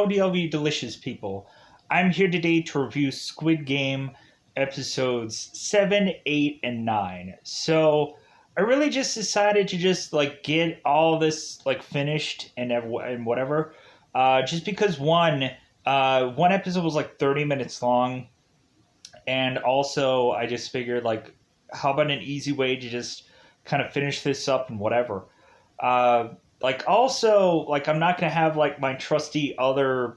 Howdy, all you delicious people. I'm here today to review Squid Game episodes 7, 8, and 9. So, I really just decided to just, get all this, finished and whatever. Just because, one episode was, 30 minutes long. And also, I just figured, how about an easy way to just kind of finish this up and whatever. Uh, I'm not gonna have my trusty other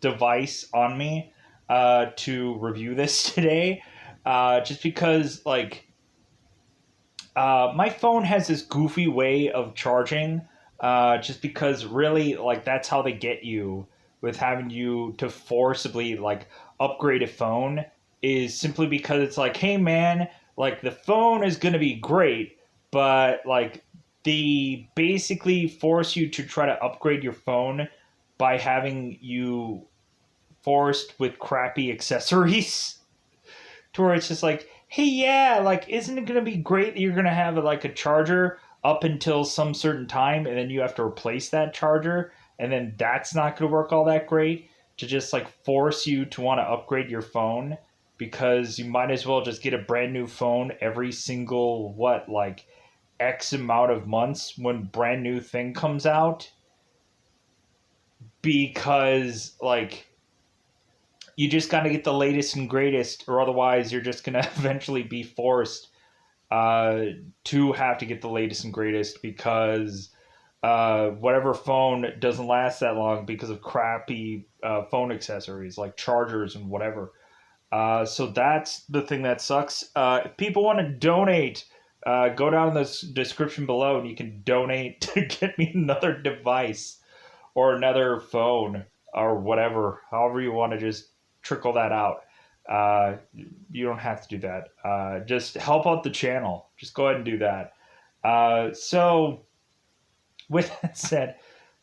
device on me to review this today, just because my phone has this goofy way of charging, just because really that's how they get you with having you to forcibly upgrade a phone is simply because it's hey man, the phone is gonna be great, but they basically force you to try to upgrade your phone by having you forced with crappy accessories to where it's just hey yeah, isn't it gonna be great that you're gonna have a charger up until some certain time and then you have to replace that charger and then that's not gonna work all that great to just force you to want to upgrade your phone because you might as well just get a brand new phone every single X amount of months when brand new thing comes out because you just got to get the latest and greatest or otherwise you're just going to eventually be forced to have to get the latest and greatest because whatever phone doesn't last that long because of crappy phone accessories like chargers and whatever. So that's the thing that sucks. If people want to donate, go down in the description below and you can donate to get me another device or another phone or whatever, however you want to just trickle that out. You don't have to do that. Just help out the channel. Just go ahead and do that. So, with that said,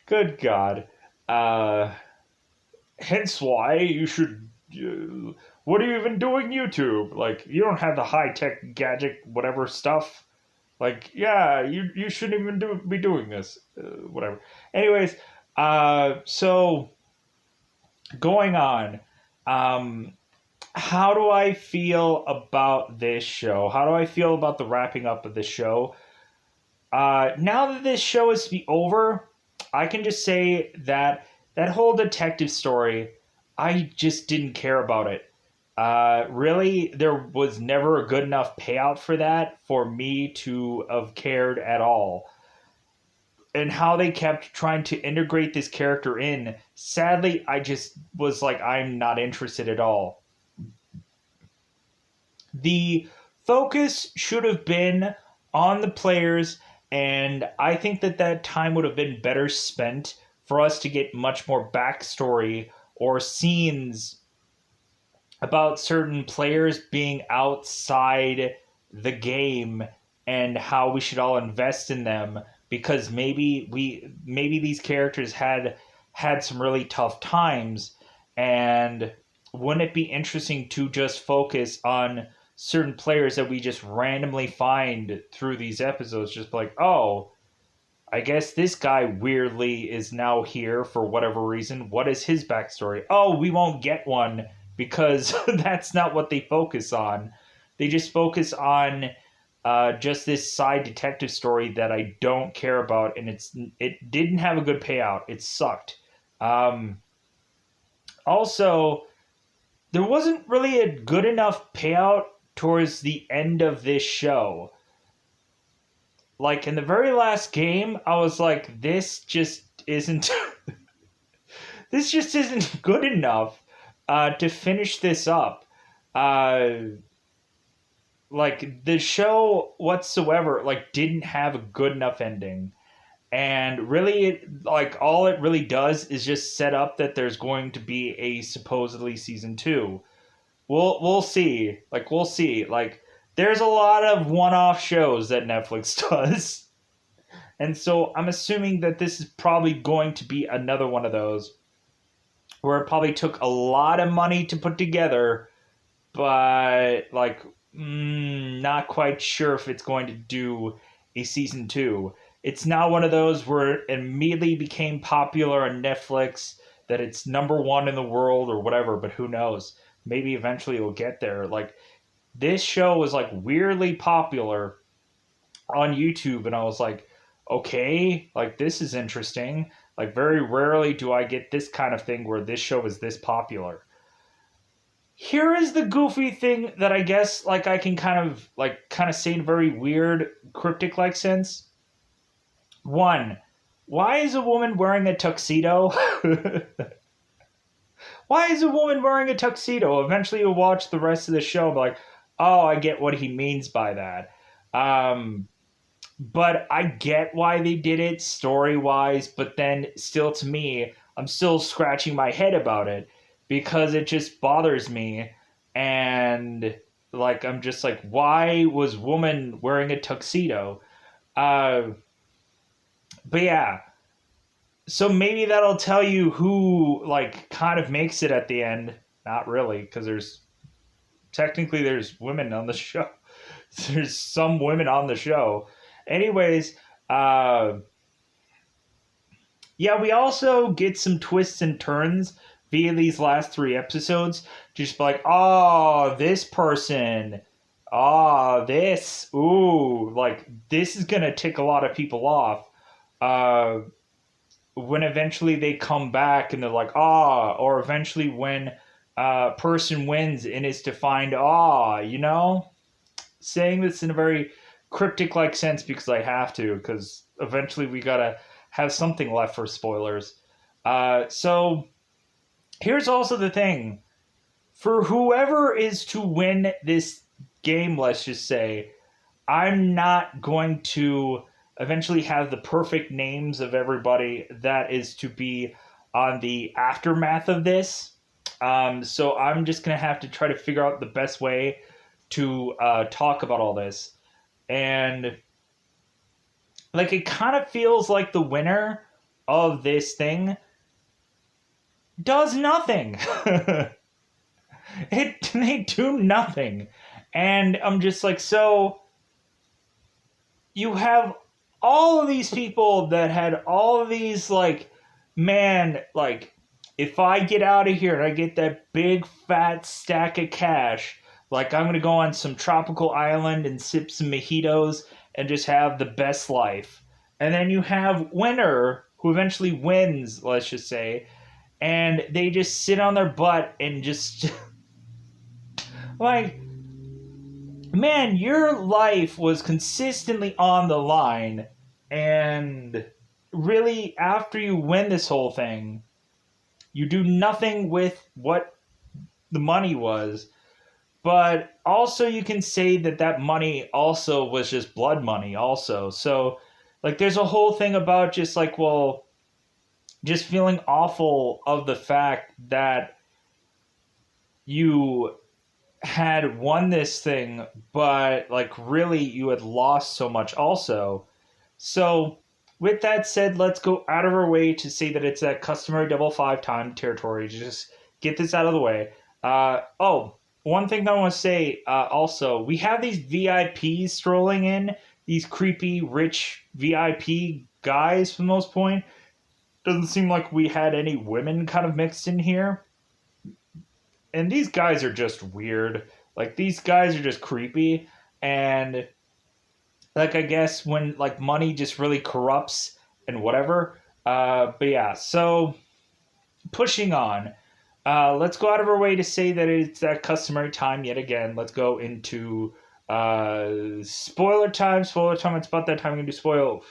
good God. Hence why you should... what are you even doing YouTube? You don't have the high-tech gadget whatever stuff. Yeah, you shouldn't even be doing this. Whatever. Anyways, so going on. How do I feel about this show? How do I feel about the wrapping up of this show? Now that this show is to be over, I can just say that that whole detective story, I just didn't care about it. Really, there was never a good enough payout for that for me to have cared at all. And how they kept trying to integrate this character in, sadly, I just was I'm not interested at all. The focus should have been on the players, and I think that that time would have been better spent for us to get much more backstory or scenes about certain players being outside the game and how we should all invest in them because maybe these characters had some really tough times, and wouldn't it be interesting to just focus on certain players that we just randomly find through these episodes, just oh, I guess this guy weirdly is now here for whatever reason. What is his backstory? Oh, we won't get one because that's not what they focus on. They just focus on just this side detective story that I don't care about, and it didn't have a good payout. It sucked. Also, there wasn't really a good enough payout towards the end of this show. In the very last game, I was this just isn't this just isn't good enough to finish this up. The show whatsoever didn't have a good enough ending, and really all it really does is just set up that there's going to be a supposedly season 2. We'll see. We'll see. There's a lot of one-off shows that Netflix does, and so I'm assuming that this is probably going to be another one of those where it probably took a lot of money to put together, but not quite sure if it's going to do a season 2. It's now one of those where it immediately became popular on Netflix that it's number one in the world or whatever, but who knows? Maybe eventually it'll get there. Like this show was like weirdly popular on YouTube, and I was like, okay, like this is interesting. Like very rarely do I get this kind of thing where this show is this popular. Here is the goofy thing that I guess like I can kind of say in a very weird cryptic like sense. One, why is a woman wearing a tuxedo? Why is a woman wearing a tuxedo? Eventually you'll watch the rest of the show and be like, oh, I get what he means by that. Um, but I get why they did it story wise, but then still to me, I'm still scratching my head about it because it just bothers me. And like, I'm just like, why was woman wearing a tuxedo? Uh, but yeah, so maybe that'll tell you who like kind of makes it at the end. Not really, because there's women on the show. There's some women on the show. Anyways, uh, yeah, we also get some twists and turns via these last three episodes. Just like, oh, this person, oh, this, ooh, like this is gonna tick a lot of people off. Uh, when eventually they come back and they're like, ah, or eventually when a person wins and is to find ah, saying this in a very cryptic like sense because I have to, because eventually we gotta have something left for spoilers. So here's also the thing for whoever is to win this game, let's just say, I'm not going to eventually have the perfect names of everybody that is to be on the aftermath of this. So I'm just going to have to try to figure out the best way to talk about all this. And like it kind of feels like the winner of this thing does nothing. They do nothing. And I'm just like, so you have all of these people that had all of these like, man, like if I get out of here and I get that big fat stack of cash, like I'm gonna go on some tropical island and sip some mojitos and just have the best life. And then you have winner who eventually wins, let's just say, and they just sit on their butt and just like, man, your life was consistently on the line, and really, after you win this whole thing, you do nothing with what the money was. But also, you can say that that money also was just blood money, also. So, like, there's a whole thing about just like, well, just feeling awful of the fact that you had won this thing, but like really you had lost so much also. So, with that said, let's go out of our way to say that it's that customary double five time territory. Just get this out of the way. One thing that I want to say also, we have these VIPs strolling in, these creepy, rich VIP guys for the most point. Doesn't seem like we had any women kind of mixed in here. And these guys are just weird. Like these guys are just creepy, and like I guess when like money just really corrupts and whatever. But yeah, so pushing on. Let's go out of our way to say that it's that customary time yet again. Let's go into spoiler time. Spoiler time. It's about that time we're going to spoil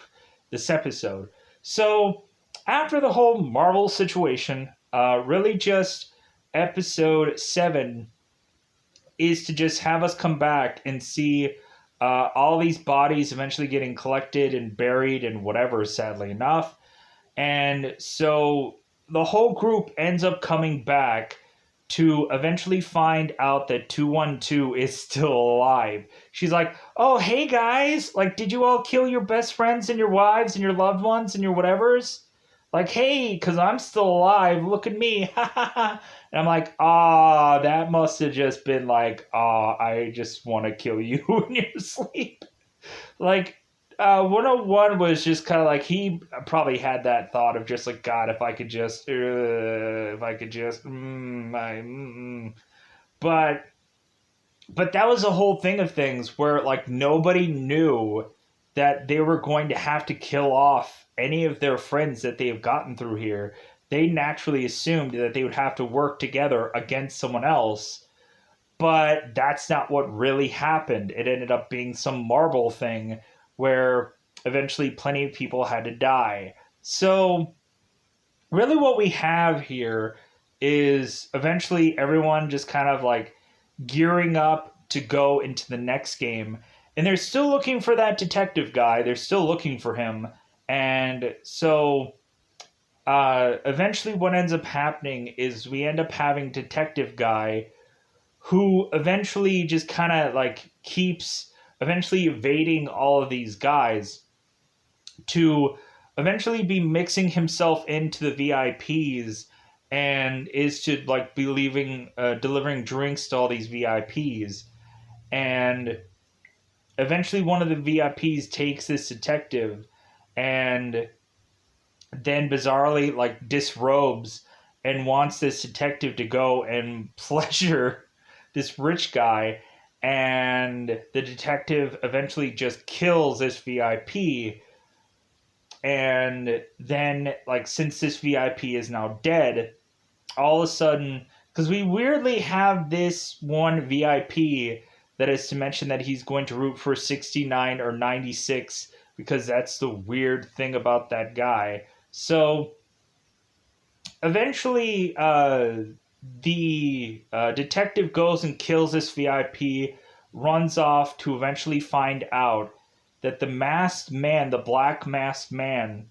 this episode. So after the whole Marvel situation, really just episode 7 is to just have us come back and see all these bodies eventually getting collected and buried and whatever, sadly enough. And so the whole group ends up coming back to eventually find out that 212 is still alive. She's like, oh, hey guys, like, did you all kill your best friends and your wives and your loved ones and your whatevers? Like, hey, because I'm still alive, look at me. And I'm like, that must have just been like, I just want to kill you in your sleep. Like, 101 was just kind of like he probably had that thought of just like God, if I could just, but that was the whole thing of things where like nobody knew that they were going to have to kill off any of their friends that they have gotten through here. They naturally assumed that they would have to work together against someone else, but that's not what really happened. It ended up being some Marvel thing where eventually plenty of people had to die. So, really, what we have here is eventually everyone just kind of like gearing up to go into the next game. And they're still looking for that detective guy, they're still looking for him. And so eventually, what ends up happening is we end up having Detective Guy who eventually just kind of like keeps eventually evading all of these guys to eventually be mixing himself into the VIPs and is to like be leaving delivering drinks to all these VIPs. And eventually one of the VIPs takes this detective and then bizarrely like disrobes and wants this detective to go and pleasure this rich guy, and the detective eventually just kills this VIP. And then like since this VIP is now dead, all of a sudden, because we weirdly have this one VIP that is to mention that he's going to root for 69 or 96 because that's the weird thing about that guy. So eventually, the detective goes and kills this VIP, runs off to eventually find out that the masked man, the black masked man,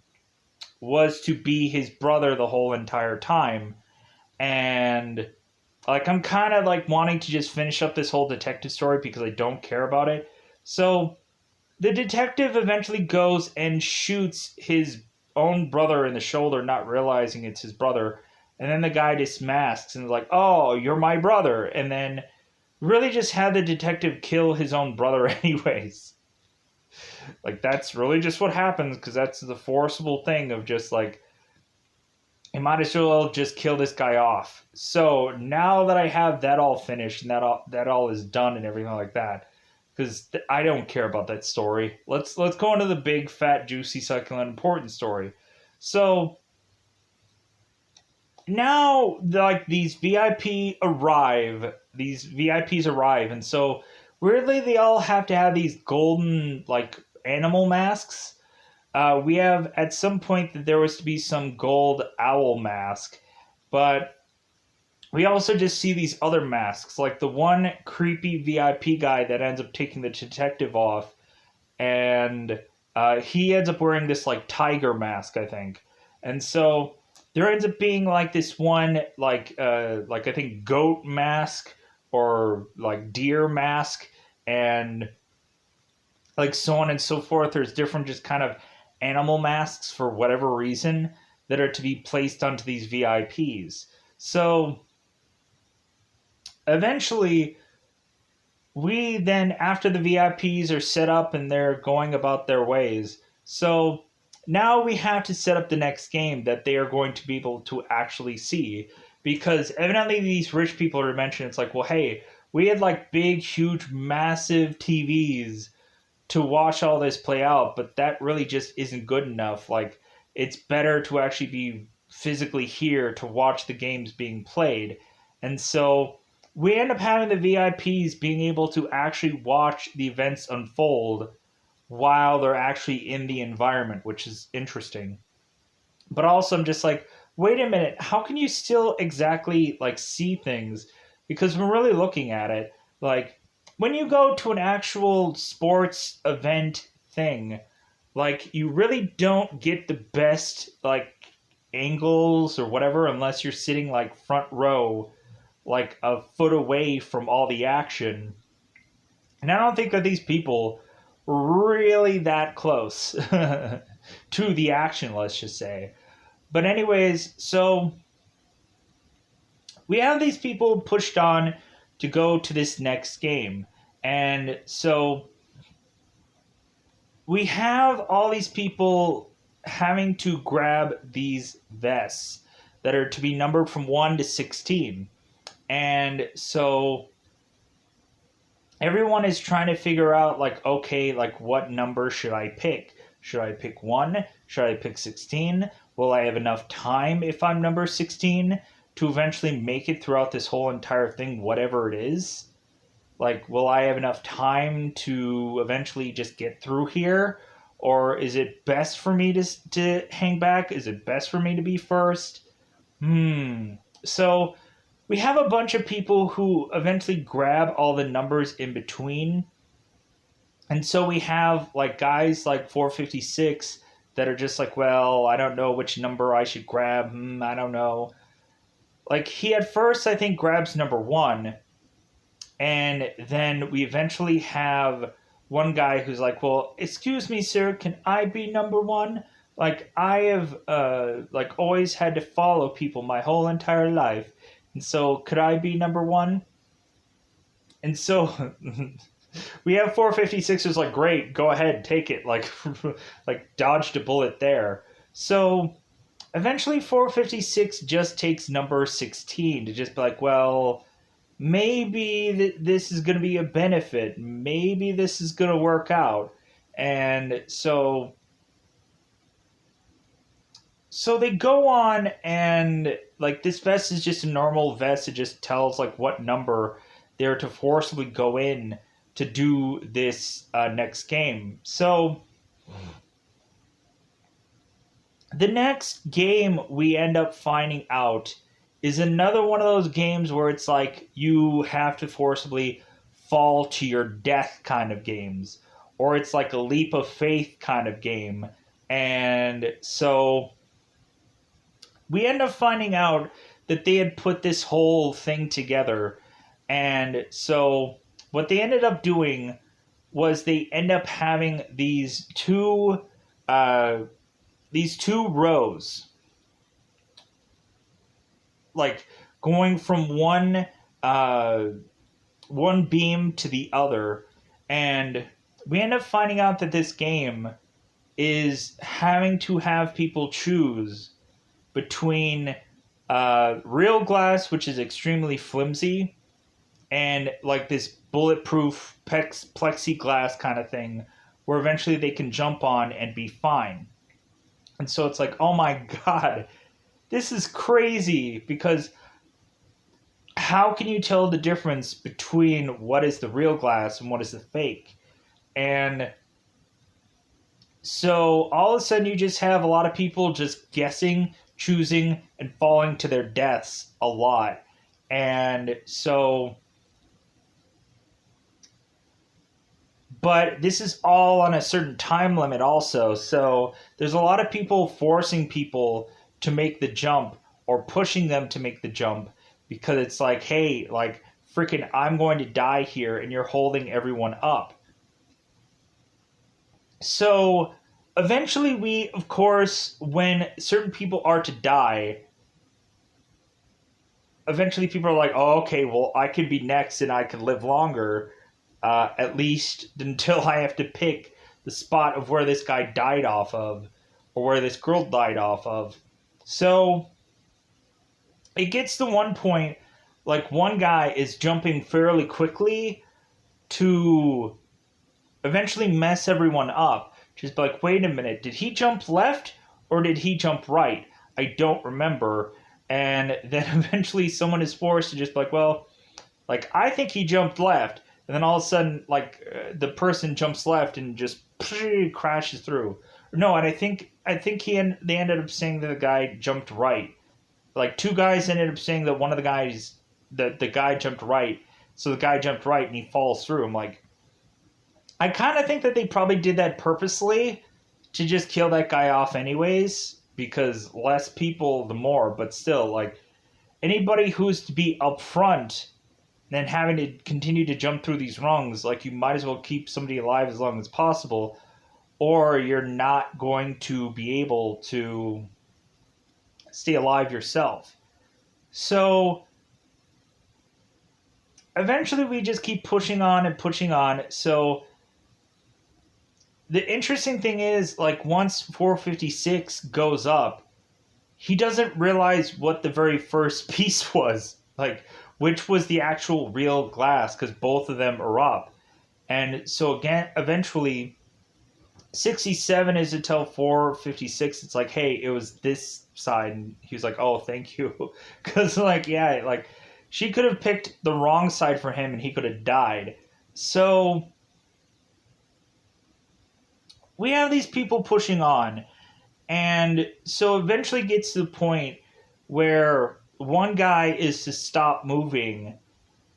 was to be his brother the whole entire time. And like I'm kind of like wanting to just finish up this whole detective story because I don't care about it. So the detective eventually goes and shoots his own brother in the shoulder, not realizing it's his brother. And then the guy dismasks and is like, "Oh, you're my brother." And then really just had the detective kill his own brother anyways. Like that's really just what happens because that's the forcible thing of just like I might as well just kill this guy off. So now that I have that all finished and that all is done and everything like that, because I don't care about that story. Let's go into the big, fat, juicy, succulent, important story. So now, like these VIPs arrive, and so weirdly they all have to have these golden like animal masks. We have at some point that there was to be some gold owl mask, but we also just see these other masks, like the one creepy VIP guy that ends up taking the detective off, and he ends up wearing this like tiger mask, I think. And so there ends up being like this one like I think goat mask or like deer mask, and like so on and so forth. There's different just kind of animal masks for whatever reason that are to be placed onto these VIPs. So eventually, we then, after the VIPs are set up and they're going about their ways, so now we have to set up the next game that they are going to be able to actually see. Because evidently, these rich people are mentioned. It's like, well, hey, we had like big, huge, massive TVs to watch all this play out, but that really just isn't good enough. Like, it's better to actually be physically here to watch the games being played. And so we end up having the VIPs being able to actually watch the events unfold while they're actually in the environment, which is interesting. But also, I'm just like, wait a minute, how can you still exactly like see things? Because we're really looking at it, like when you go to an actual sports event thing, like you really don't get the best like angles or whatever unless you're sitting like front row, like a foot away from all the action. And I don't think that these people were really that close to the action, let's just say. But anyways, so we have these people pushed on to go to this next game. And so we have all these people having to grab these vests that are to be numbered from 1 to 16. And so everyone is trying to figure out, like, okay, like, what number should I pick? Should I pick 1? Should I pick 16? Will I have enough time if I'm number 16 to eventually make it throughout this whole entire thing, whatever it is? Like, will I have enough time to eventually just get through here? Or is it best for me to hang back? Is it best for me to be first? So we have a bunch of people who eventually grab all the numbers in between. And so we have like guys like 456 that are just like, well, I don't know which number I should grab. I don't know. Like he at first, I think, grabs number 1. And then we eventually have one guy who's like, well, excuse me, sir, can I be number 1? Like I have like always had to follow people my whole entire life. And so could I be number 1? And so we have 456 who's like, great, go ahead, take it. Like like dodged a bullet there. So eventually 456 just takes number 16 to just be like, well, maybe this is going to be a benefit. Maybe this is going to work out. And so they go on, and like this vest is just a normal vest. It just tells like what number they're to forcibly go in to do this next game. So the next game we end up finding out is another one of those games where it's like you have to forcibly fall to your death kind of games, or it's like a leap of faith kind of game. And so we end up finding out that they had put this whole thing together. And so what they ended up doing was they end up having these two rows, like going from one beam to the other. And we end up finding out that this game is having to have people choose between real glass, which is extremely flimsy, and like this bulletproof plexiglass kind of thing where eventually they can jump on and be fine. And so it's like, oh my god, this is crazy, because how can you tell the difference between what is the real glass and what is the fake? And so all of a sudden you just have a lot of people just guessing, choosing, and falling to their deaths a lot. And so, but this is all on a certain time limit also. So there's a lot of people forcing people to make the jump or pushing them to make the jump, because it's like, hey, like, freaking, I'm going to die here and you're holding everyone up. So eventually we, of course, when certain people are to die, eventually people are like, oh, okay, well, I can be next and I can live longer, at least until I have to pick the spot of where this guy died off of, or where this girl died off of. So it gets to one point, like one guy is jumping fairly quickly to eventually mess everyone up. Just be like, wait a minute, did he jump left or did he jump right? I don't remember. And then eventually someone is forced to just be like, well, like, I think he jumped left. And then all of a sudden, like, the person jumps left and just crashes through. No, and I think they ended up saying that the guy jumped right. Like, two guys ended up saying that one of the guys, the guy jumped right. So the guy jumped right and he falls through. I'm like, I kind of think that they probably did that purposely to just kill that guy off anyways, because less people, the more. But still, like, anybody who's to be up front and having to continue to jump through these rungs, like, you might as well keep somebody alive as long as possible, or you're not going to be able to stay alive yourself. So eventually we just keep pushing on and pushing on. So the interesting thing is, like, once 456 goes up, he doesn't realize what the very first piece was, like, which was the actual real glass, because both of them are up. And so again, eventually, 67 is to tell 456, it's like, hey, it was this side. And he was like, oh, thank you. Because, like, yeah, like, she could have picked the wrong side for him and he could have died. So we have these people pushing on. And so eventually gets to the point where one guy is to stop moving.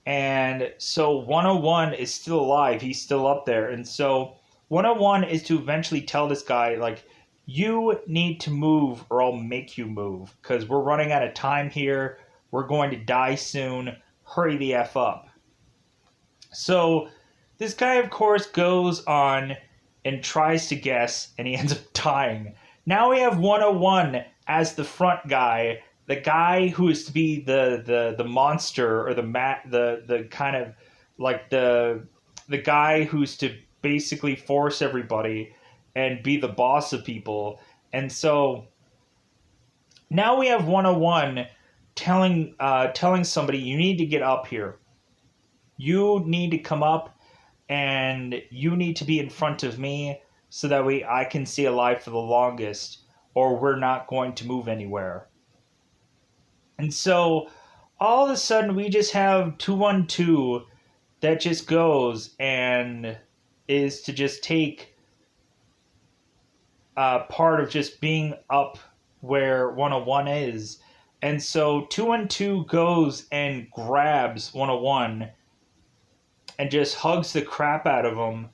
And so 101 is still alive. He's still up there. And so 101 is to eventually tell this guy, like, you need to move or I'll make you move because we're running out of time here. We're going to die soon. Hurry the F up. So this guy, of course, goes on and tries to guess, and he ends up dying. Now we have 101 as the front guy, the guy who is to be the monster or the kind of like the guy who's to basically force everybody and be the boss of people. And so now we have 101 telling somebody, you need to get up here. You need to come up and you need to be in front of me so that way I can stay alive for the longest, or we're not going to move anywhere. And so all of a sudden we just have 212 that just goes and is to just take part of just being up where 101 is. And so 212 goes and grabs 101 and just hugs the crap out of him.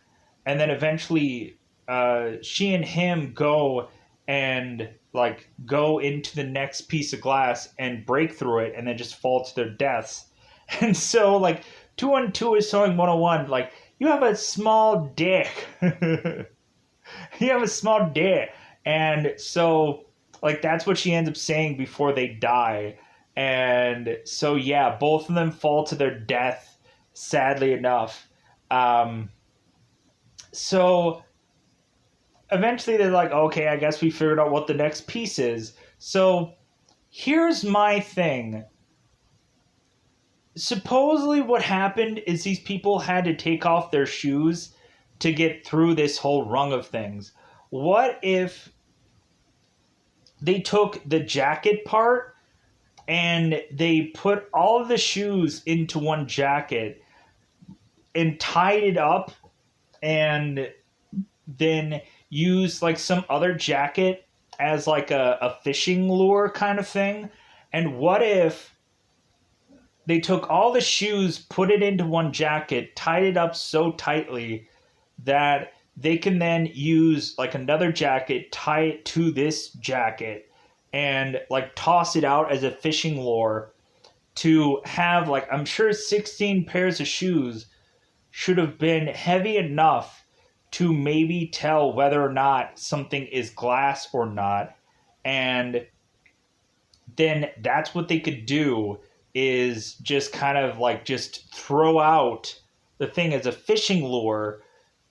And then eventually she and him go and like go into the next piece of glass and break through it and then just fall to their deaths. And so like 212 is telling 101, like, you have a small dick. You have a small dick. And so like that's what she ends up saying before they die. And so yeah, both of them fall to their death, sadly enough. So eventually they're like, okay, I guess we figured out what the next piece is. So here's my thing. Supposedly what happened is these people had to take off their shoes to get through this whole rung of things. What if they took the jacket part and they put all of the shoes into one jacket and tied it up and then use like some other jacket as like a fishing lure kind of thing? And what if they took all the shoes, put it into one jacket, tied it up so tightly that they can then use like another jacket, tie it to this jacket, and like toss it out as a fishing lure to have like, I'm sure 16 pairs of shoes should have been heavy enough to maybe tell whether or not something is glass or not. And then that's what they could do, is just kind of like just throw out the thing as a fishing lure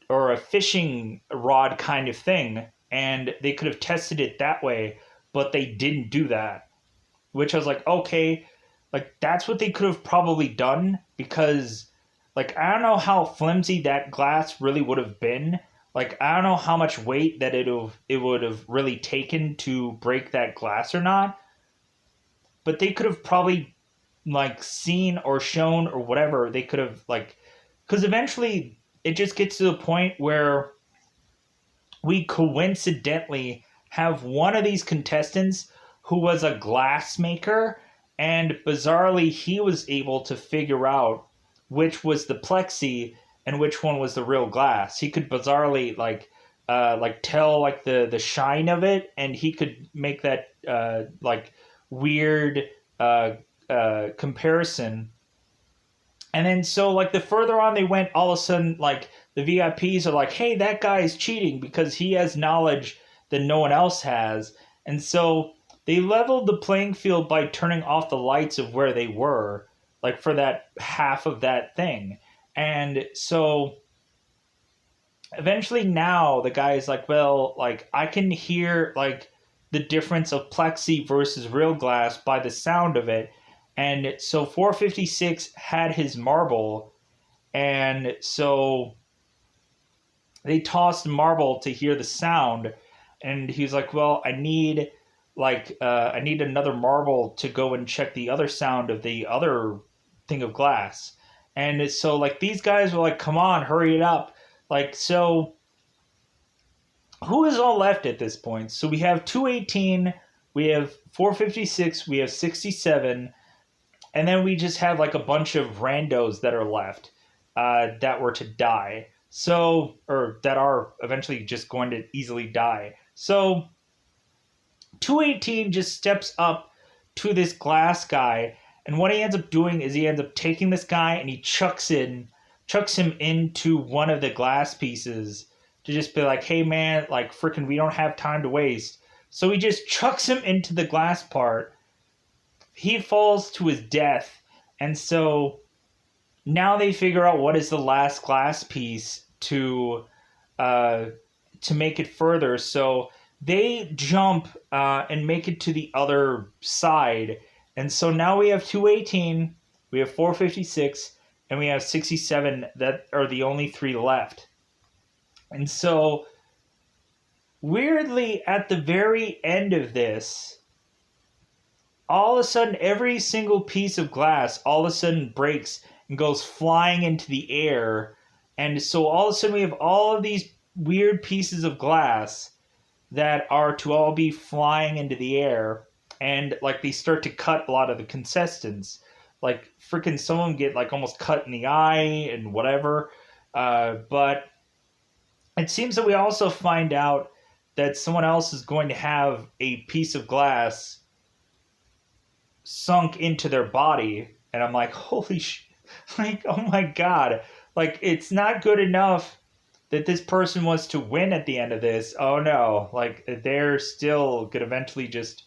or a fishing rod kind of thing. And they could have tested it that way, but they didn't do that. Which I was like, okay, like that's what they could have probably done, because like I don't know how flimsy that glass really would have been. Like I don't know how much weight that it would have really taken to break that glass or not. But they could have probably like seen or shown or whatever. They could have like, because eventually it just gets to the point where we coincidentally have one of these contestants who was a glass maker, and bizarrely he was able to figure out which was the plexi and which one was the real glass. He could bizarrely like tell like the shine of it, and he could make that like weird comparison. And then so like the further on they went, all of a sudden like the VIPs are like, hey, that guy is cheating because he has knowledge that no one else has. And so they leveled the playing field by turning off the lights of where they were, like for that half of that thing. And so eventually now the guy is like, well, like I can hear like the difference of plexi versus real glass by the sound of it. And so 456 had his marble, and so they tossed marble to hear the sound, and he was like, well, I need another marble to go and check the other sound of the other thing of glass. And so like these guys were like, come on, hurry it up. Like, so who is all left at this point? So we have 218, we have 456, we have 67, and then we just have like a bunch of randos that are left, that were to die. So, or that are eventually just going to easily die. So 218 just steps up to this glass guy, and what he ends up doing is he ends up taking this guy and he chucks him into one of the glass pieces to just be like, hey man, like freaking, we don't have time to waste. So he just chucks him into the glass part. He falls to his death, and so now they figure out what is the last glass piece uh, to make it further. So they jump, and make it to the other side. And so now we have 218, we have 456, and we have 67 that are the only three left. And so, weirdly, at the very end of this, all of a sudden, every single piece of glass all of a sudden breaks and goes flying into the air. And so, all of a sudden, we have all of these weird pieces of glass that are to all be flying into the air. And like they start to cut a lot of the contestants. Like freaking some of them get like almost cut in the eye and whatever. But it seems that we also find out that someone else is going to have a piece of glass sunk into their body. And I'm like, holy like, oh my God. Like, it's not good enough that this person was to win at the end of this. Oh no. Like, they're still going to eventually just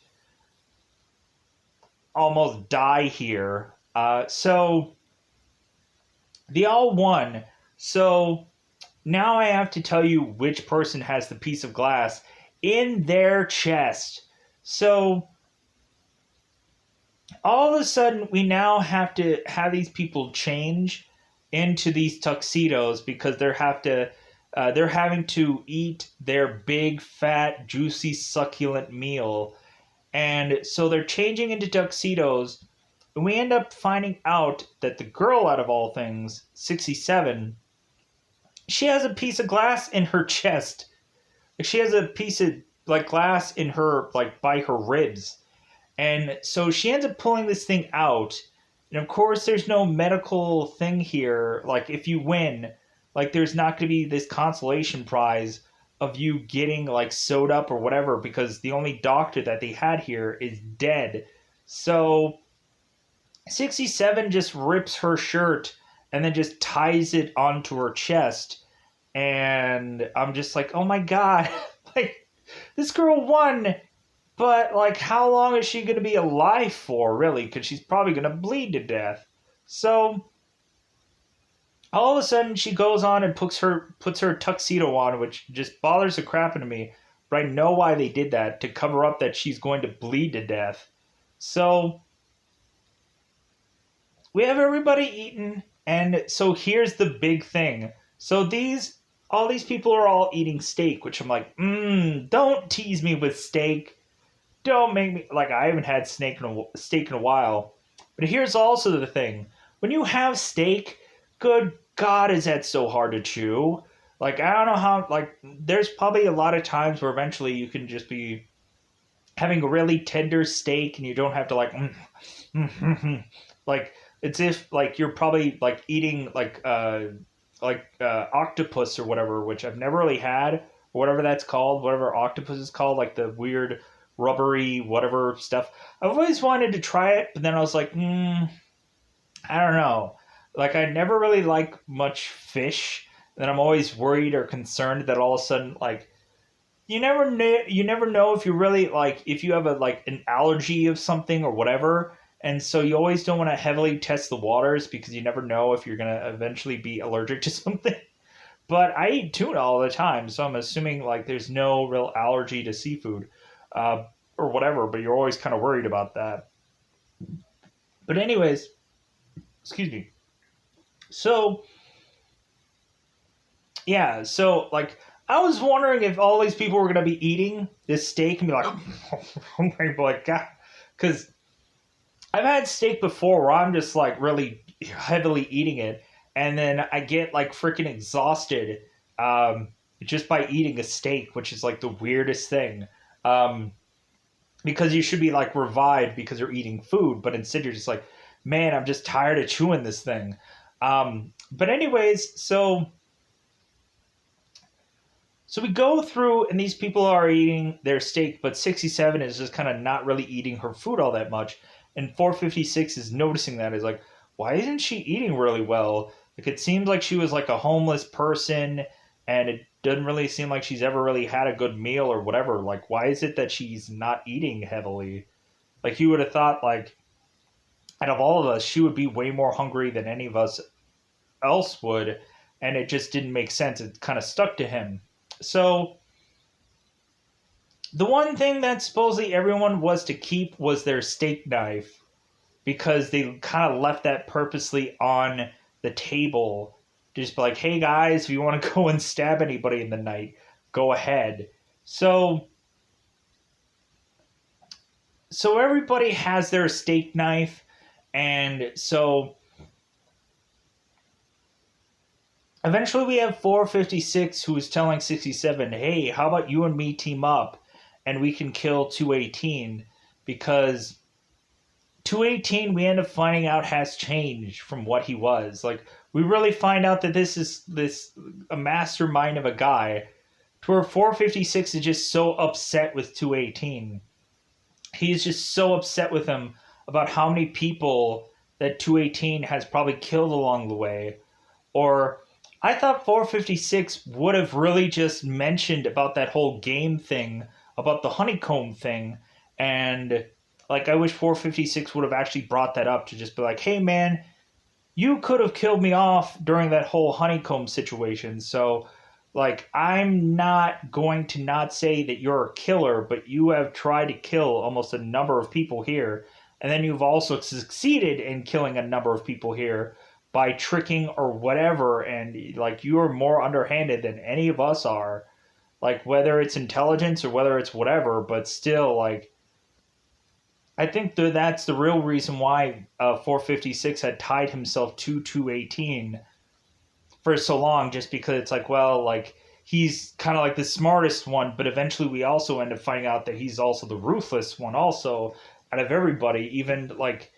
almost die here. So they all won. So now I have to tell you which person has the piece of glass in their chest. So all of a sudden, we now have to have these people change into these tuxedos because they're having to eat their big, fat, juicy, succulent meal. And so they're changing into tuxedos, and we end up finding out that the girl, out of all things, 67, she has a piece of glass in her chest. Like she has a piece of like glass in her, like by her ribs. And so she ends up pulling this thing out. And of course, there's no medical thing here. Like, if you win, like, there's not going to be this consolation prize of you getting, like, sewed up or whatever, because the only doctor that they had here is dead. So 67 just rips her shirt and then just ties it onto her chest. And I'm just like, oh my God, like, this girl won. But, like, how long is she going to be alive for, really? Because she's probably going to bleed to death. So, all of a sudden, she goes on and puts her tuxedo on, which just bothers the crap out of me. But I know why they did that, to cover up that she's going to bleed to death. So, we have everybody eaten, and so here's the big thing. So all these people are all eating steak, which I'm like, don't tease me with steak. Don't make me, like, I haven't had steak in a while. But here's also the thing. When you have steak, good God, is that so hard to chew? Like, I don't know how, like, there's probably a lot of times where eventually you can just be having a really tender steak and you don't have to, like, like, it's if, like, you're probably, like, eating, like octopus or whatever, which I've never really had, or whatever that's called, whatever octopus is called, like the weird rubbery whatever stuff. I've always wanted to try it, but then I was like, I don't know. Like, I never really like much fish, and I'm always worried or concerned that all of a sudden, like, you never know if you really, like, if you have an allergy of something or whatever, and so you always don't want to heavily test the waters because you never know if you're gonna eventually be allergic to something. but I eat tuna all the time, so I'm assuming like there's no real allergy to seafood, uh, or whatever. But you're always kind of worried about that. But anyways, excuse me. So yeah, so like I was wondering if all these people were gonna be eating this steak and be like, oh my god, because I've had steak before where I'm just like really heavily eating it, and then I get like freaking exhausted um, just by eating a steak, which is like the weirdest thing. Um, because you should be like revived because you're eating food, but instead you're just like, man, I'm just tired of chewing this thing. But anyways, so we go through, and these people are eating their steak, but 67 is just kind of not really eating her food all that much. And 456 is noticing that, is like, why isn't she eating really well? Like, it seems like she was like a homeless person, and it doesn't really seem like she's ever really had a good meal or whatever. Like, why is it that she's not eating heavily? Like, you would have thought, like, out of all of us, she would be way more hungry than any of us else would, and it just didn't make sense. It kind of stuck to him. So the one thing that supposedly everyone was to keep was their steak knife because they kind of left that purposely on the table. Just be like, hey guys, if you want to go and stab anybody in the night, go ahead. So everybody has their steak knife, and so eventually we have 456 who is telling 67, hey, how about you and me team up and we can kill 218, because 218 we end up finding out has changed from what he was. Like, we really find out that this is this a mastermind of a guy, to where 456 is just so upset with 218. He's just so upset with him about how many people that 218 has probably killed along the way. Or I thought 456 would have really just mentioned about that whole game thing, about the honeycomb thing, and like I wish 456 would have actually brought that up to just be like, hey man, you could have killed me off during that whole honeycomb situation. So, like, I'm not going to not say that you're a killer, but you have tried to kill almost a number of people here. And then you've also succeeded in killing a number of people here by tricking or whatever. And, like, you are more underhanded than any of us are. Like, whether it's intelligence or whether it's whatever, but still, like, I think that that's the real reason why 456 had tied himself to 218 for so long, just because it's like, well, like, he's kind of like the smartest one, but eventually we also end up finding out that he's also the ruthless one, also, out of everybody. Even, like,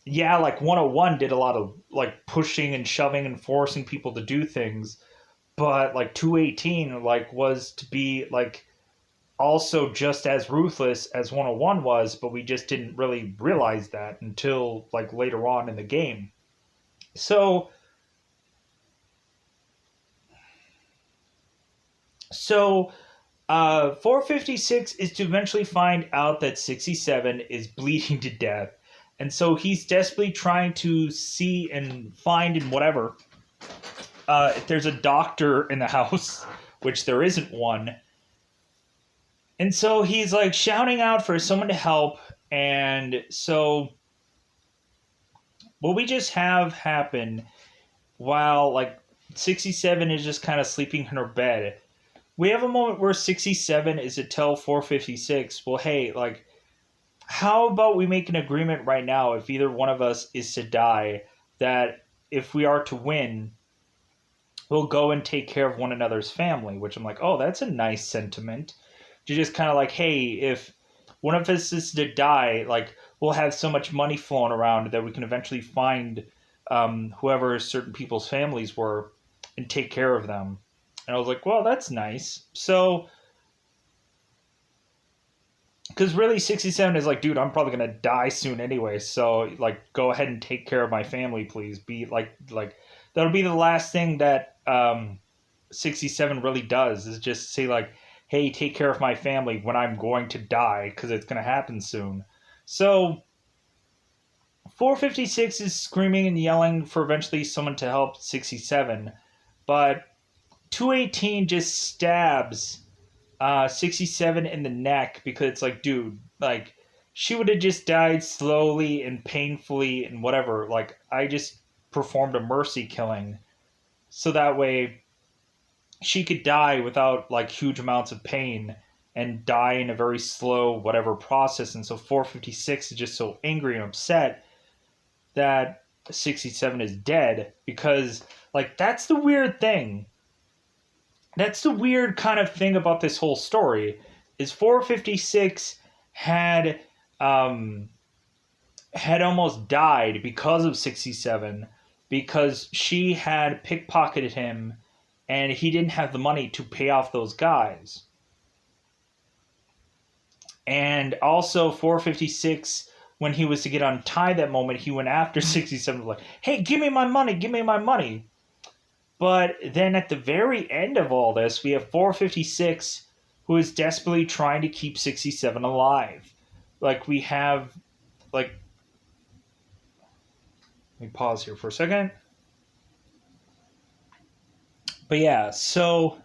yeah, like 101 did a lot of, like, pushing and shoving and forcing people to do things, but, like, 218, like, was to be, like, also just as ruthless as 101 was, but we just didn't really realize that until like later on in the game. So so 456 is to eventually find out that 67 is bleeding to death. And so he's desperately trying to see and find and whatever if there's a doctor in the house, which there isn't one. And so he's like shouting out for someone to help. And so what we just have happen while like 67 is just kind of sleeping in her bed, we have a moment where 67 is to tell 456, well, hey, like, how about we make an agreement right now, if either one of us is to die, that if we are to win, we'll go and take care of one another's family. Which I'm like, oh, that's a nice sentiment. To just kind of like, hey, if one of us is to die, like, we'll have so much money flowing around that we can eventually find whoever certain people's families were and take care of them. And I was like, well, that's nice. So, because really 67 is like, dude, I'm probably going to die soon anyway. So, like, go ahead and take care of my family, please. Be like that'll be the last thing that 67 really does, is just say, like, hey, take care of my family when I'm going to die, because it's going to happen soon. So 456 is screaming and yelling for eventually someone to help 67. But 218 just stabs 67 in the neck because it's like, dude, like, she would have just died slowly and painfully and whatever. Like, I just performed a mercy killing so that way she could die without like huge amounts of pain and die in a very slow whatever process. And so 456 is just so angry and upset that 67 is dead because, like, that's the weird thing. That's the weird kind of thing about this whole story is 456 had um had almost died because of 67 because she had pickpocketed him and he didn't have the money to pay off those guys. And also 456, when he was to get untied that moment, he went after 67 like, hey, give me my money, give me my money. But then at the very end of all this, we have 456 who is desperately trying to keep 67 alive. Like we have like let me pause here for a second. But yeah, so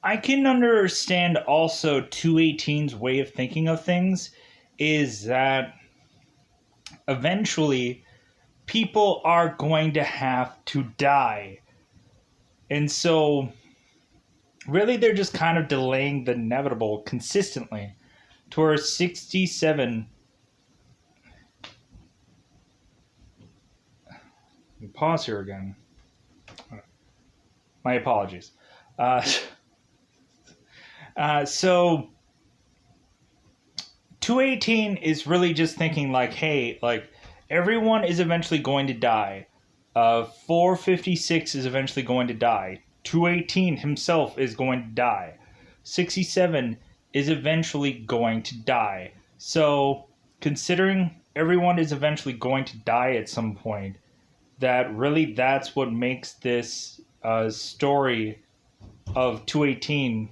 I can understand also 218's way of thinking of things is that eventually people are going to have to die. And so really they're just kind of delaying the inevitable consistently to where 67 let me pause here again. My apologies. Uh, so 218 is really just thinking like, hey, like everyone is eventually going to die. 456 is eventually going to die. 218 himself is going to die. 67 is eventually going to die. So considering everyone is eventually going to die at some point, that really that's what makes this story of 218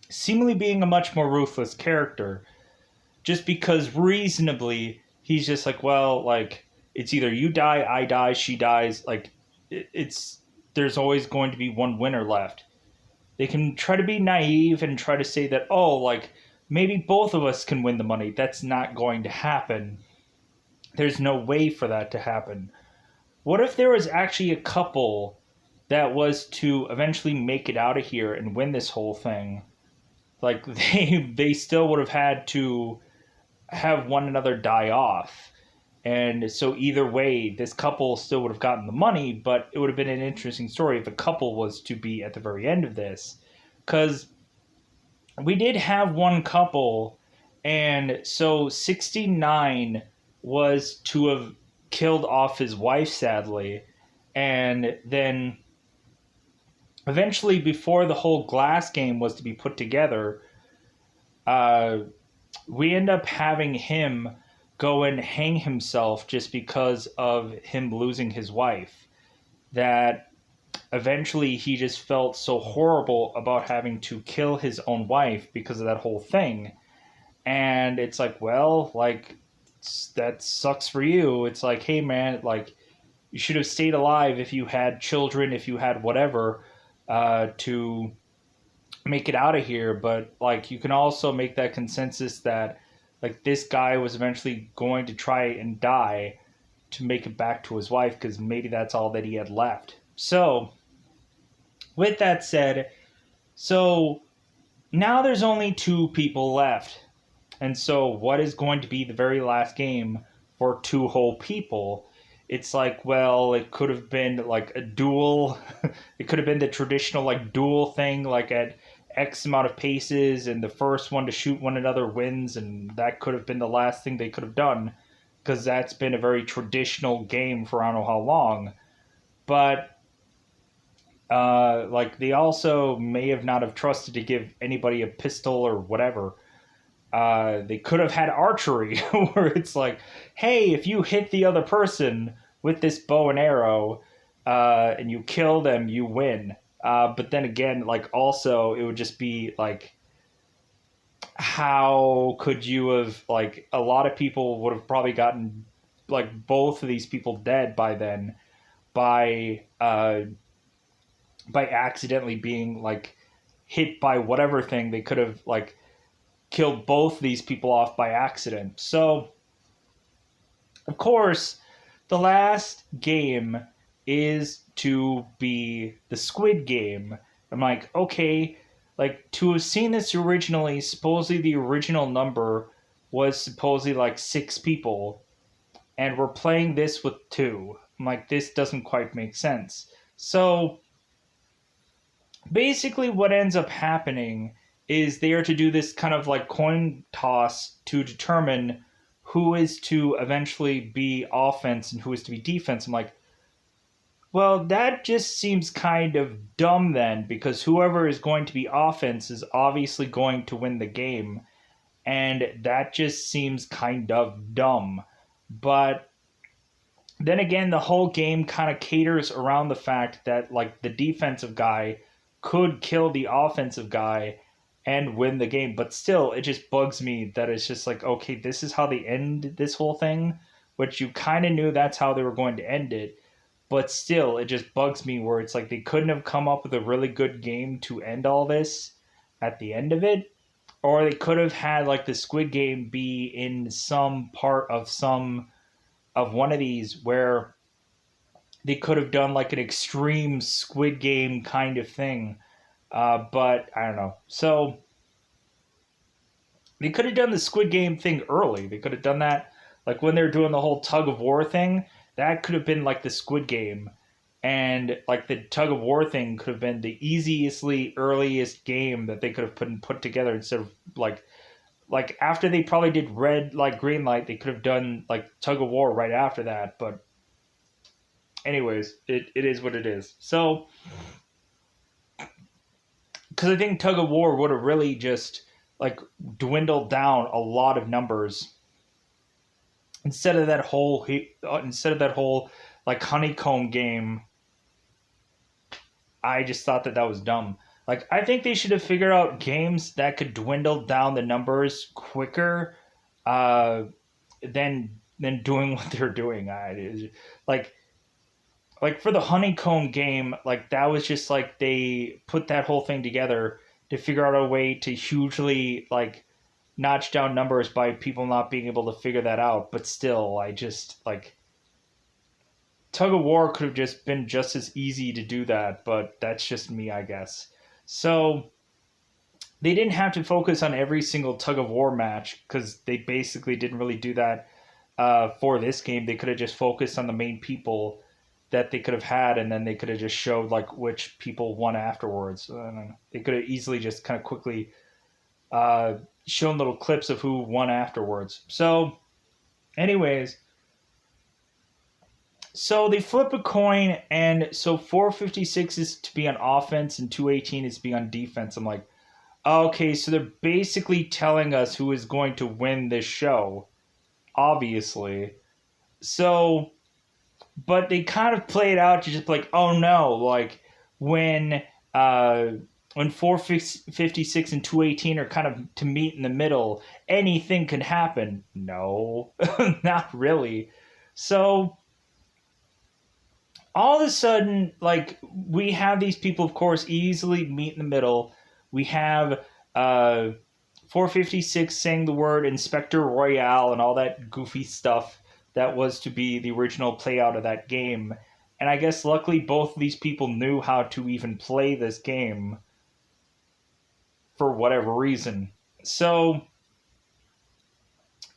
seemingly being a much more ruthless character, just because reasonably he's just like, well, like it's either you die, I die, she dies. Like it's there's always going to be one winner left. They can try to be naive and try to say that, oh, like maybe both of us can win the money. That's not going to happen. There's no way for that to happen. What if there was actually a couple that was to eventually make it out of here and win this whole thing? Like they still would have had to have one another die off. And so either way, this couple still would have gotten the money, but it would have been an interesting story if a couple was to be at the very end of this. Because we did have one couple, and so 69 was to have killed off his wife, sadly. And then eventually, before the whole glass game was to be put together, we end up having him go and hang himself just because of him losing his wife. That eventually he just felt so horrible about having to kill his own wife because of that whole thing. And it's like, well, like, that sucks for you. It's like, hey, man, like, you should have stayed alive if you had children, if you had whatever, to make it out of here. But like you can also make that consensus that like this guy was eventually going to try and die to make it back to his wife because maybe that's all that he had left. So with that said, so now there's only two people left. And so what is going to be the very last game for two whole people? It's like, well, it could have been like a duel. It could have been the traditional like duel thing, like at X amount of paces, and the first one to shoot one another wins, and that could have been the last thing they could have done, because that's been a very traditional game for I don't know how long. But like they also may have not have trusted to give anybody a pistol or whatever. They could have had archery where it's like, hey, if you hit the other person with this bow and arrow and you kill them, you win. But then again, like also it would just be like, how could you have, like, a lot of people would have probably gotten like both of these people dead by then by by accidentally being like hit by whatever thing. They could have like killed both these people off by accident. So of course, the last game is to be the Squid Game. I'm like, okay, like to have seen this originally, supposedly the original number was supposedly like 6 people, and we're playing this with two. I'm like, this doesn't quite make sense. So basically, what ends up happening is they are to do this kind of like coin toss to determine who is to eventually be offense and who is to be defense. I'm like, well, that just seems kind of dumb then, because whoever is going to be offense is obviously going to win the game. And that just seems kind of dumb. But then again, the whole game kind of caters around the fact that, like, the defensive guy could kill the offensive guy and win the game. But still, it just bugs me that it's just like, okay, this is how they end this whole thing, which you kind of knew that's how they were going to end it. But still, it just bugs me where it's like they couldn't have come up with a really good game to end all this at the end of it. Or they could have had like the Squid Game be in some part of some of one of these where they could have done like an extreme Squid Game kind of thing. But I don't know. So they could have done the Squid Game thing early. They could have done that like when they're doing the whole tug of war thing. That could have been like the Squid Game. And like the tug of war thing could have been the easiestly earliest game that they could have put together instead of like after they probably did red light green light, they could have done like tug of war right after that. But anyways, it is what it is. So because I think tug of war would have really just like dwindled down a lot of numbers instead of that whole like honeycomb game. I just thought that that was dumb. Like I think they should have figured out games that could dwindle down the numbers quicker uh, than doing what they're doing. Like like for the honeycomb game, like that was just like they put that whole thing together to figure out a way to hugely like notch down numbers by people not being able to figure that out. But still, I just like tug of war could have just been just as easy to do that, but that's just me, I guess. So they didn't have to focus on every single tug of war match because they basically didn't really do that for this game. They could have just focused on the main people that they could have had, and then they could have just showed like which people won afterwards. I don't know. They could have easily just kind of quickly uh, shown little clips of who won afterwards. So, anyways, so they flip a coin, and so 456 is to be on offense, and 218 is to be on defense. I'm like, okay, so they're basically telling us who is going to win this show, obviously. So, but they kind of play it out to just be like, oh no, like when uh, when 456 and 218 are kind of to meet in the middle, anything can happen. No, not really. So all of a sudden, like we have these people, of course, easily meet in the middle. We have 456 saying the word Inspector Royale and all that goofy stuff that was to be the original play out of that game. And I guess luckily both of these people knew how to even play this game for whatever reason. So,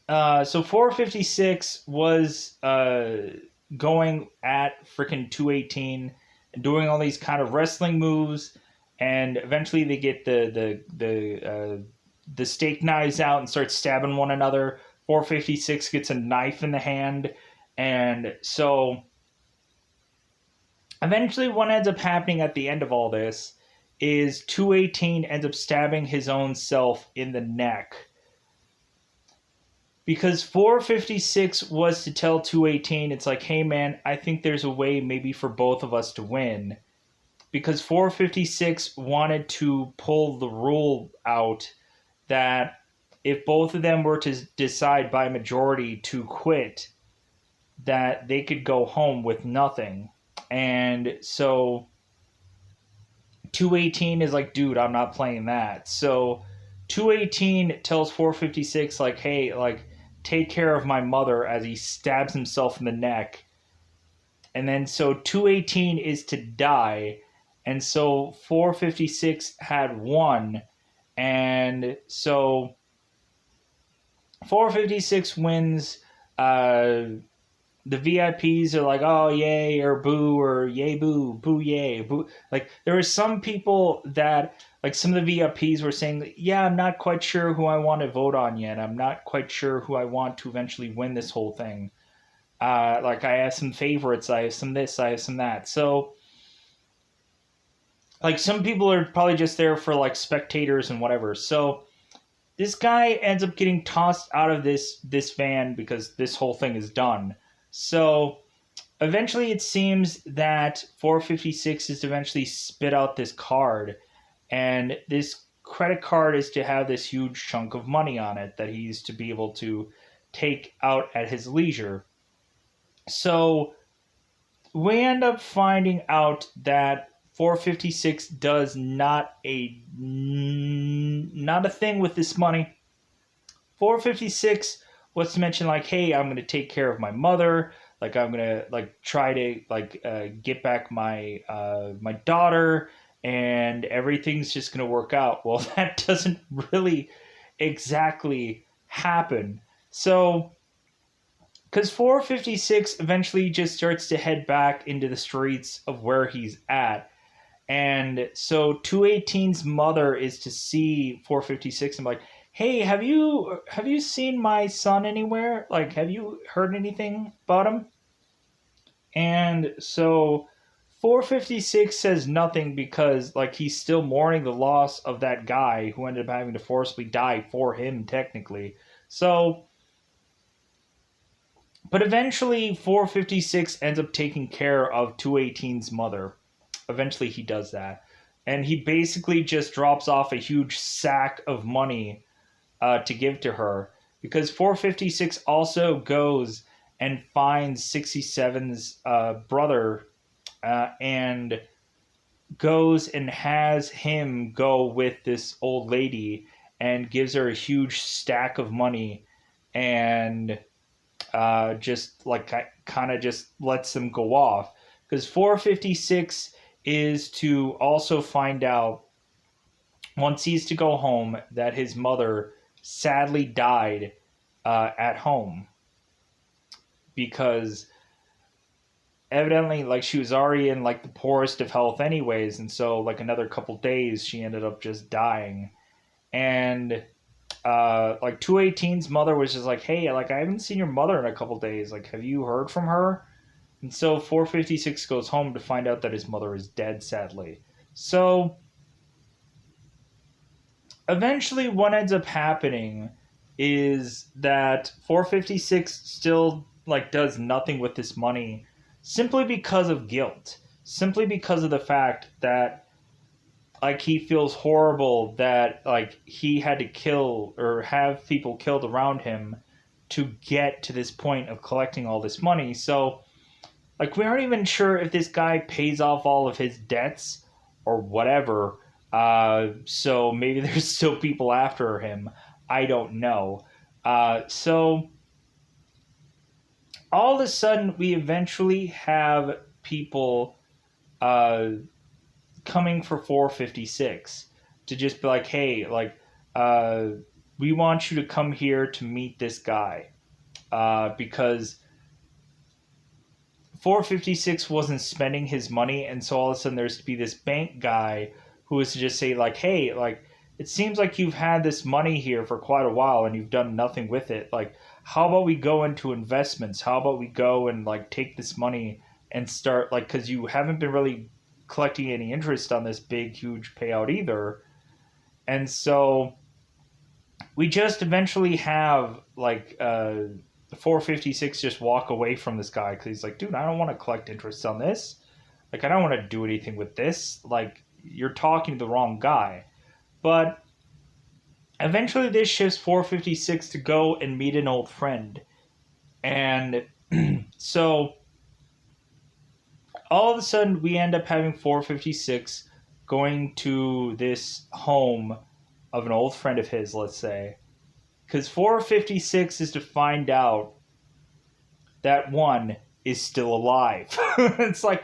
so 456 was going at freaking 218 and doing all these kind of wrestling moves, and eventually they get the steak knives out and start stabbing one another. 456 gets a knife in the hand, and so eventually what ends up happening at the end of all this is 218 ends up stabbing his own self in the neck because 456 was to tell 218 it's like, hey man, I think there's a way maybe for both of us to win, because 456 wanted to pull the rule out that if both of them were to decide by majority to quit, that they could go home with nothing. And so 218 is like, dude, I'm not playing that. So 218 tells 456 like, hey, like take care of my mother as he stabs himself in the neck. And then so 218 is to die. And so 456 had won. And so 456 wins. The VIPs are like, oh, yay, or boo, or yay, boo, boo, yay, boo. Like, there were some people that, like, some of the VIPs were saying, yeah, I'm not quite sure who I want to vote on yet. I'm not quite sure who I want to eventually win this whole thing. Like, I have some favorites, I have some this, I have some that. So, like, some people are probably just there for, like, spectators and whatever. So, this guy ends up getting tossed out of this van because this whole thing is done. So eventually it seems that 456 is to eventually spit out this card, and this credit card is to have this huge chunk of money on it that he's to be able to take out at his leisure. So we end up finding out that 456 does not a thing with this money. 456 was to mention like, hey, I'm going to take care of my mother, like I'm going to like try to like get back my daughter, and everything's just going to work out. Well, that doesn't really exactly happen. So because 456 eventually just starts to head back into the streets of where he's at. And so 218's mother is to see 456 and be like, hey, have you seen my son anywhere? Like, have you heard anything about him? And so 456 says nothing because like he's still mourning the loss of that guy who ended up having to forcibly die for him technically. So but eventually 456 ends up taking care of 218's mother. Eventually he does that. And he basically just drops off a huge sack of money to give to her, because 456 also goes and finds 67's brother and goes and has him go with this old lady and gives her a huge stack of money, and just like kind of just lets them go off, because 456 is to also find out once he's to go home that his mother sadly died at home, because evidently like she was already in like the poorest of health anyways, and so like another couple days she ended up just dying. And like 218's mother was just like, hey, like I haven't seen your mother in a couple days, like have you heard from her? And so 456 goes home to find out that his mother is dead, sadly. So eventually what ends up happening is that 456 still like does nothing with this money, simply because of guilt, simply because of the fact that like he feels horrible that like he had to kill or have people killed around him to get to this point of collecting all this money. So like we aren't even sure if this guy pays off all of his debts or whatever. So maybe there's still people after him. I don't know. So all of a sudden, we eventually have people uh, coming for 456 to just be like, hey, like, we want you to come here to meet this guy. Because 456 wasn't spending his money, and so all of a sudden there's to be this bank guy who is to just say like, hey, like it seems like you've had this money here for quite a while and you've done nothing with it. Like, how about we go into investments? How about we go and like take this money and start like, because you haven't been really collecting any interest on this big huge payout either. And so we just eventually have like 456 just walk away from this guy because he's like, dude, I don't want to collect interest on this. Like, I don't want to do anything with this. Like, you're talking to the wrong guy. But eventually this shifts 456 to go and meet an old friend. And so all of a sudden we end up having 456 going to this home of an old friend of his, let's say, because 456 is to find out that one is still alive. It's like,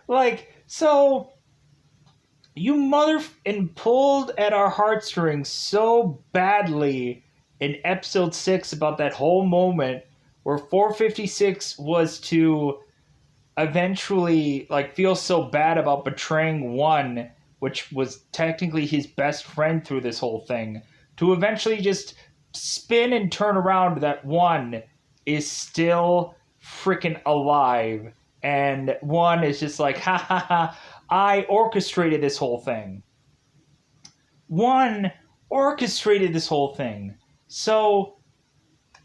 like, so you and pulled at our heartstrings so badly in episode 6 about that whole moment where 456 was to eventually like feel so bad about betraying one, which was technically his best friend through this whole thing, to eventually just spin and turn around that one is still freaking alive, and one is just like, ha ha ha, I orchestrated this whole thing. One orchestrated this whole thing. So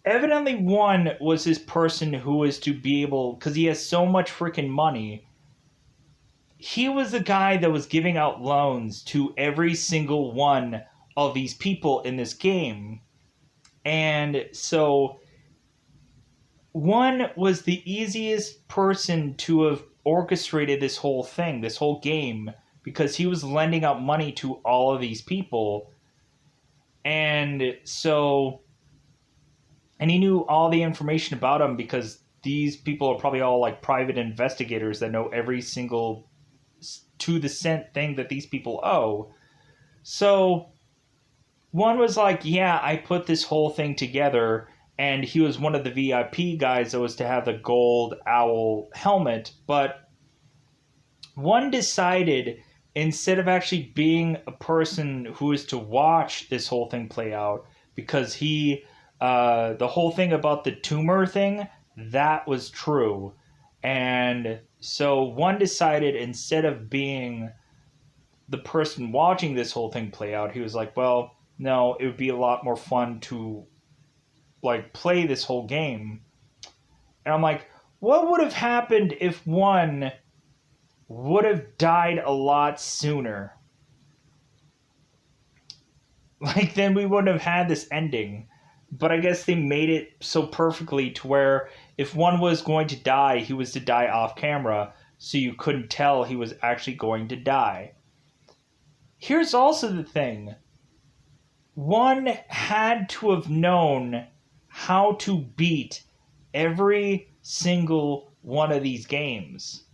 evidently one was this person who was to be able, because he has so much freaking money, he was the guy that was giving out loans to every single one of these people in this game. And so one was the easiest person to have orchestrated this whole thing, this whole game, because he was lending out money to all of these people. And so, and he knew all the information about them because these people are probably all like private investigators that know every single to the cent thing that these people owe. So one was like, yeah, I put this whole thing together, and he was one of the VIP guys that was to have the gold owl helmet. But one decided, instead of actually being a person who is to watch this whole thing play out, because the whole thing about the tumor thing, that was true. And so one decided, instead of being the person watching this whole thing play out, he was like, well, no, it would be a lot more fun to like play this whole game. And I'm like, what would have happened if one would have died a lot sooner? Like, then we wouldn't have had this ending. But I guess they made it so perfectly to where if one was going to die, he was to die off camera, so you couldn't tell he was actually going to die. Here's also the thing. One had to have known how to beat every single one of these games.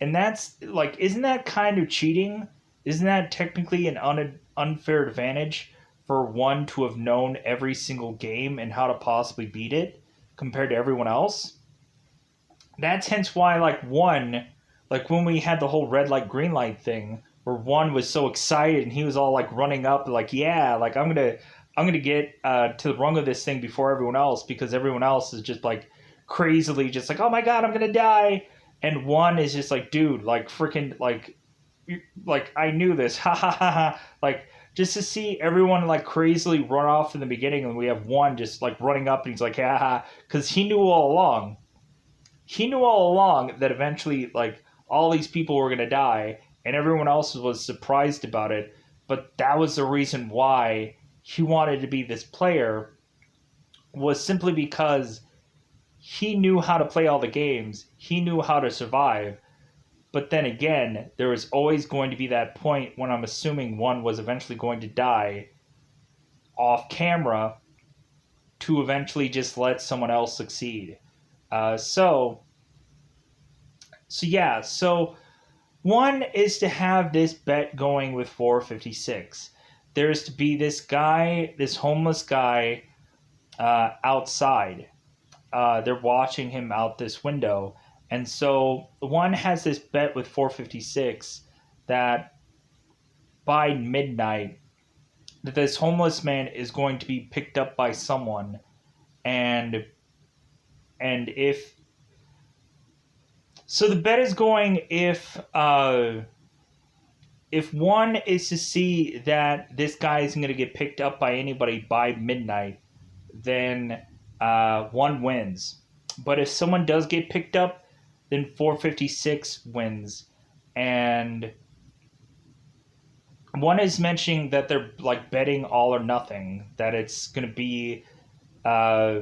And that's, like, isn't that kind of cheating? Isn't that technically an unfair advantage for one to have known every single game and how to possibly beat it compared to everyone else? That's hence why, like, when we had the whole red light, green light thing, where one was so excited and he was all, like, running up, like, yeah, like, I'm gonna get to the rung of this thing before everyone else, because everyone else is just, like, crazily just like, oh my god, I'm gonna die. And one is just like, dude, like, freaking, like, I knew this, ha ha ha ha. Like, just to see everyone, like, crazily run off in the beginning, and we have one just, like, running up, and he's like, ha ha, because he knew all along. He knew all along that eventually, like, all these people were going to die, and everyone else was surprised about it, but that was the reason why he wanted to be this player, was simply because he knew how to play all the games, he knew how to survive. But then again, there was always going to be that point when I'm assuming one was eventually going to die off camera to eventually just let someone else succeed. So one is to have this bet going with 456. There's to be this guy, this homeless guy, outside. They're watching him out this window. And so one has this bet with 456 that by midnight, that this homeless man is going to be picked up by someone. And if so, the bet is going, if one is to see that this guy isn't going to get picked up by anybody by midnight, then one wins. But if someone does get picked up, then 456 wins. And one is mentioning that they're, like, betting all or nothing, that it's going to be that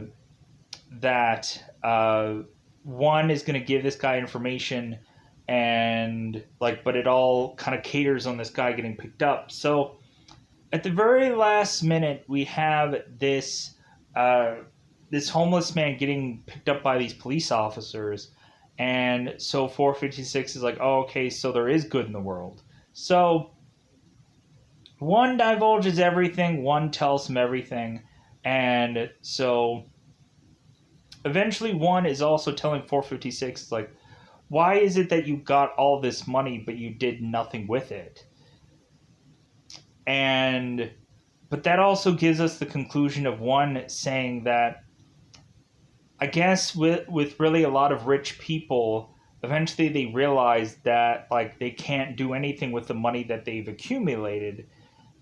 one is going to give this guy information and like, but it all kind of caters on this guy getting picked up. So at the very last minute, we have uh, this homeless man getting picked up by these police officers, and so 456 is like, oh, okay, so there is good in the world. So one divulges everything, one tells him everything, and so eventually one is also telling 456 like, why is it that you got all this money but you did nothing with it? And but that also gives us the conclusion of one saying that I guess with really a lot of rich people, eventually they realize that like they can't do anything with the money that they've accumulated.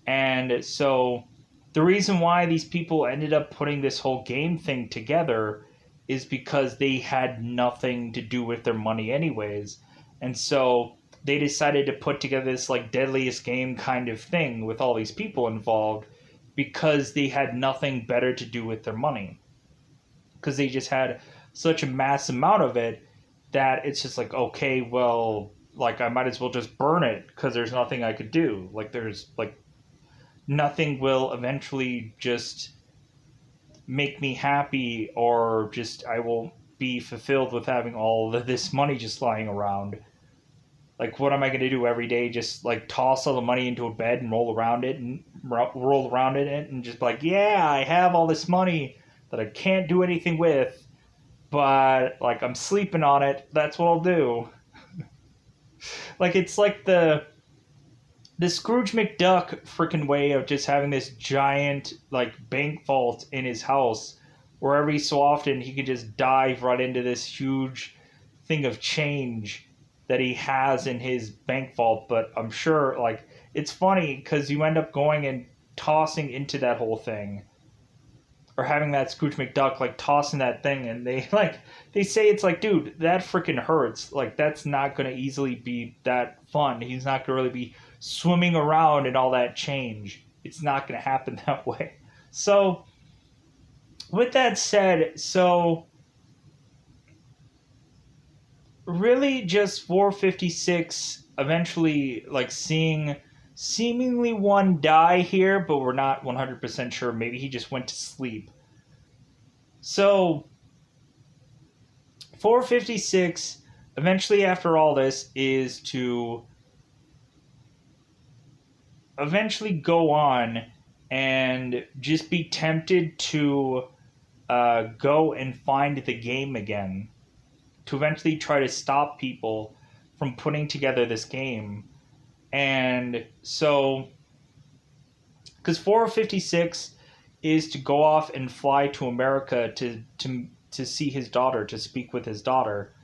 And so the reason why these people ended up putting this whole game thing together is because they had nothing to do with their money anyways. And so they decided to put together this like deadliest game kind of thing with all these people involved because they had nothing better to do with their money. Because they just had such a mass amount of it that it's just like, okay, well, like I might as well just burn it because there's nothing I could do. Like there's like nothing will eventually just make me happy, or just I will be fulfilled with having all of this money just lying around. Like what am I going to do every day? Just like toss all the money into a bed and roll around it and roll around in it and just be like, yeah, I have all this money that I can't do anything with, but like I'm sleeping on it. That's what I'll do. Like it's like the Scrooge McDuck freaking way of just having this giant like bank vault in his house where every so often he could just dive right into this huge thing of change that he has in his bank vault. But I'm sure like it's funny because you end up going and tossing into that whole thing, or having that Scrooge McDuck like tossing that thing, and they like they say it's like, dude, that freaking hurts. Like that's not gonna easily be that fun. He's not gonna really be swimming around in all that change. It's not gonna happen that way. So with that said, so really just 456 eventually like seeing seemingly one die here, but we're not 100% sure. Maybe he just went to sleep. So 456 eventually after all this is to eventually go on and just be tempted to go and find the game again, to eventually try to stop people from putting together this game. And so because 456 is to go off and fly to America to see his daughter, to speak with his daughter.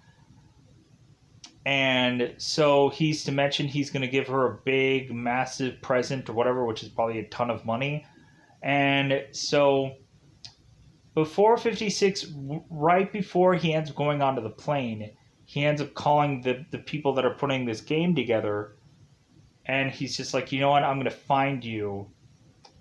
And so he's to mention he's going to give her a big, massive present or whatever, which is probably a ton of money. And so before 56, right before he ends up going onto the plane, he ends up calling the people that are putting this game together. And he's just like, you know what, I'm going to find you.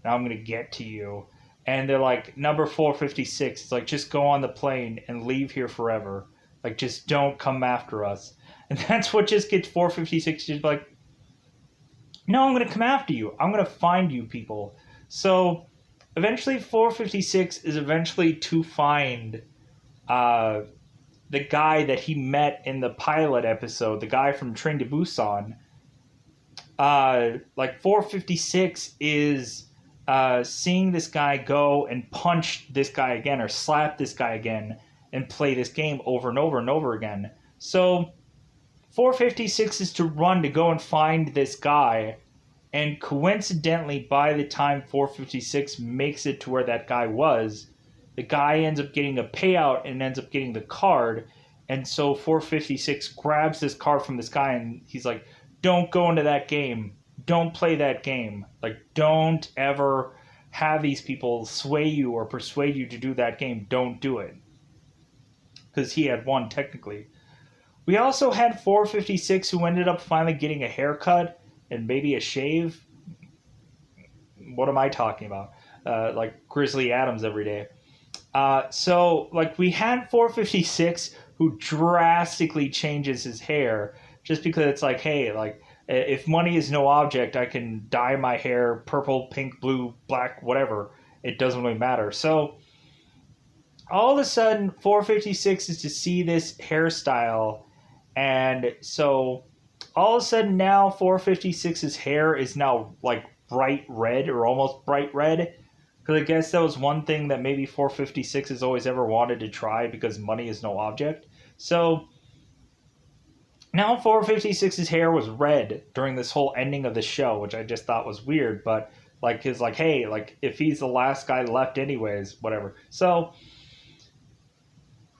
Now I'm going to get to you. And they're like, number 456, it's like, just go on the plane and leave here forever. Like, just don't come after us. And that's what just gets 456 just like, no, I'm going to come after you. I'm going to find you people. So eventually 456 is eventually to find the guy that he met in the pilot episode, the guy from Train to Busan. Like 456 is seeing this guy go and punch this guy again or slap this guy again and play this game over and over and over again. So 456 is to run to go and find this guy, and coincidentally by the time 456 makes it to where that guy was, the guy ends up getting a payout and ends up getting the card. And so 456 grabs this card from this guy and he's like, don't go into that game. Don't play that game. Like, don't ever have these people sway you or persuade you to do that game. Don't do it. Because he had won, technically. We also had 456 who ended up finally getting a haircut and maybe a shave. What am I talking about? Like Grizzly Adams every day. So, like, we had 456 who drastically changes his hair just because it's like, hey, like if money is no object, I can dye my hair purple, pink, blue, black, whatever. It doesn't really matter. So all of a sudden, 456 is to see this hairstyle, and so all of a sudden now 456's hair is now like bright red or almost bright red. Because I guess that was one thing that maybe 456 has always ever wanted to try because money is no object. So now 456's hair was red during this whole ending of the show, which I just thought was weird. But like, it's like, hey, like if he's the last guy left, anyways, whatever. So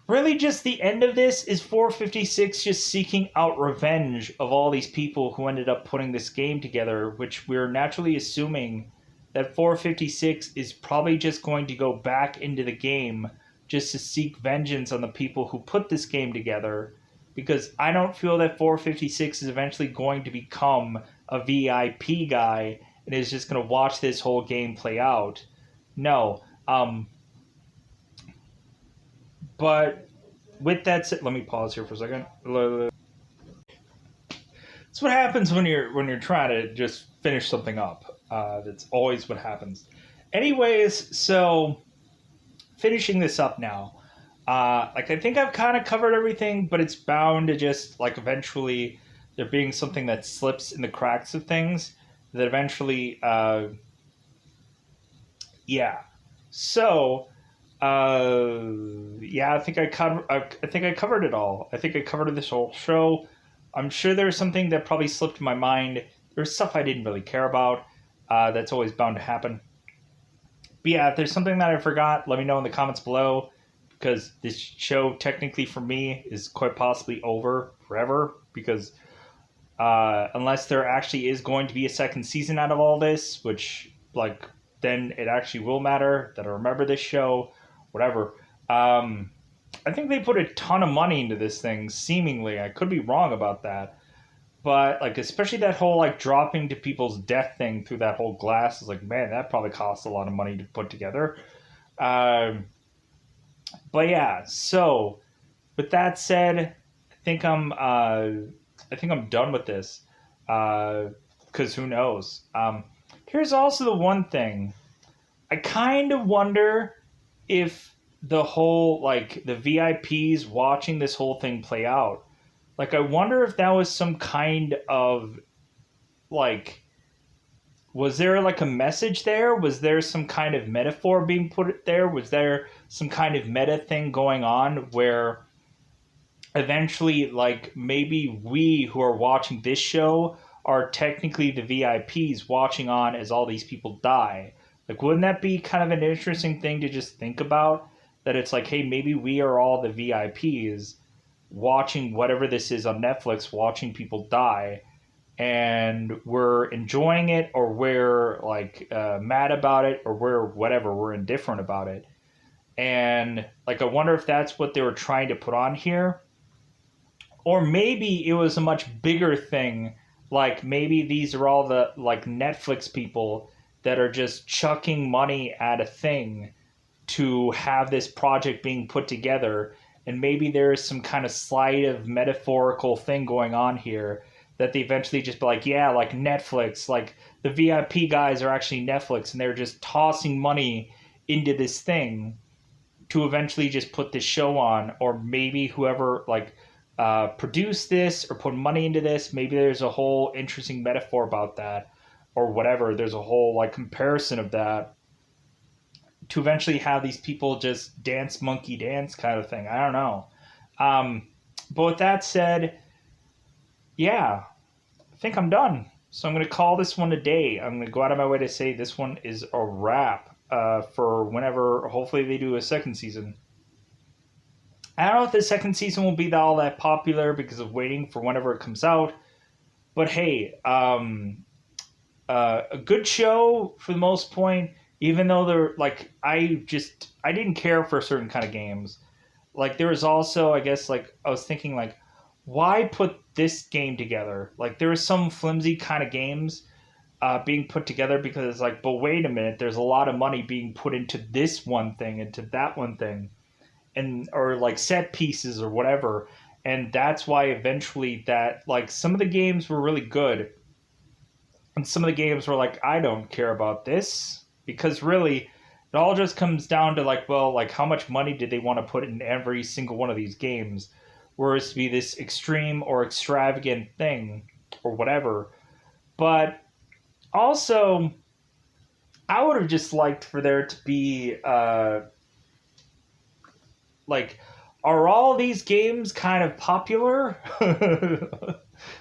really, just the end of this is 456 just seeking out revenge of all these people who ended up putting this game together, which we're naturally assuming that 456 is probably just going to go back into the game just to seek vengeance on the people who put this game together, because I don't feel that 456 is eventually going to become a VIP guy and is just going to watch this whole game play out. No. But with that said, let me pause here for a second. That's what happens when you're trying to just finish something up. That's always what happens. Anyways, so finishing this up now. Like I think I've kind of covered everything, but it's bound to just like eventually there being something that slips in the cracks of things that eventually, yeah. So, yeah, I think I think I covered it all. I think I covered this whole show. I'm sure there's something that probably slipped in my mind. There's stuff I didn't really care about. That's always bound to happen. But yeah, if there's something that I forgot, let me know in the comments below, because this show technically for me is quite possibly over forever, because unless there actually is going to be a second season out of all this, which like then it actually will matter that I remember this show, whatever. I think they put a ton of money into this thing, seemingly. I could be wrong about that. But like especially that whole like dropping to people's death thing through that whole glass is like, man, that probably costs a lot of money to put together. Um, but yeah, so with that said, I think I'm done with this. Because who knows? Here's also the one thing. I kind of wonder if the whole like the VIPs watching this whole thing play out. Like I wonder if that was some kind of like, was there like a message there? Was there some kind of metaphor being put there? Was there some kind of meta thing going on where eventually like maybe we who are watching this show are technically the VIPs watching on as all these people die? Like wouldn't that be kind of an interesting thing to just think about? That it's like, hey, maybe we are all the VIPs watching whatever this is on Netflix, watching people die, and we're enjoying it, or we're like mad about it, or we're whatever, we're indifferent about it. And like I wonder if that's what they were trying to put on here, or maybe it was a much bigger thing. Like maybe these are all the like Netflix people that are just chucking money at a thing to have this project being put together, and maybe there's some kind of slight of metaphorical thing going on here that they eventually just be like, yeah, like Netflix, like the VIP guys are actually Netflix, and they're just tossing money into this thing to eventually just put this show on. Or maybe whoever like produced this or put money into this, maybe there's a whole interesting metaphor about that, or whatever. There's a whole like comparison of that to eventually have these people just dance monkey dance kind of thing. I don't know. But with that said, yeah, I think I'm done. So I'm going to call this one a day. I'm going to go out of my way to say this one is a wrap for whenever, hopefully, they do a second season. I don't know if the second season will be all that popular because of waiting for whenever it comes out. But hey, a good show for the most point, even though they're like, I didn't care for certain kind of games. Like there was also, I guess, like I was thinking like, why put this game together? Like there was some flimsy kind of games being put together because it's like, but wait a minute, there's a lot of money being put into this one thing, into that one thing, and or like set pieces or whatever. and that's why eventually that like some of the games were really good, and some of the games were like, I don't care about this, because really it all just comes down to like, well, like how much money did they want to put in every single one of these games, whereas to be this extreme or extravagant thing or whatever. But also, I would have just liked for there to be like, are all these games kind of popular?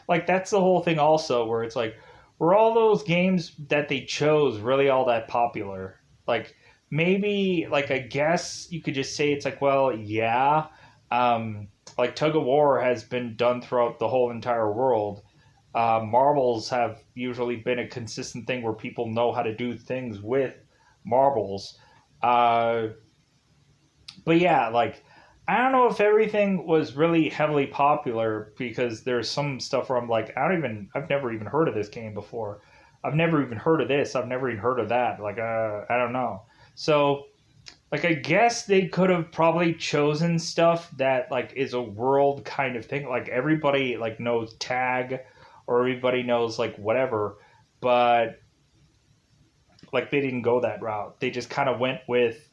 Like that's the whole thing also, where it's like, were all those games that they chose really all that popular? Like maybe, like, I guess you could just say it's like, well, yeah, like Tug of War has been done throughout the whole entire world. Marbles have usually been a consistent thing where people know how to do things with marbles. Uh, but yeah, like, I don't know if everything was really heavily popular, because there's some stuff where I'm like, I've never even heard of this game before. I've never even heard of this. I've never even heard of that. Like, I don't know. So, like, I guess they could have probably chosen stuff that like is a world kind of thing. Like everybody like knows tag, or everybody knows like whatever, but like they didn't go that route. They just kind of went with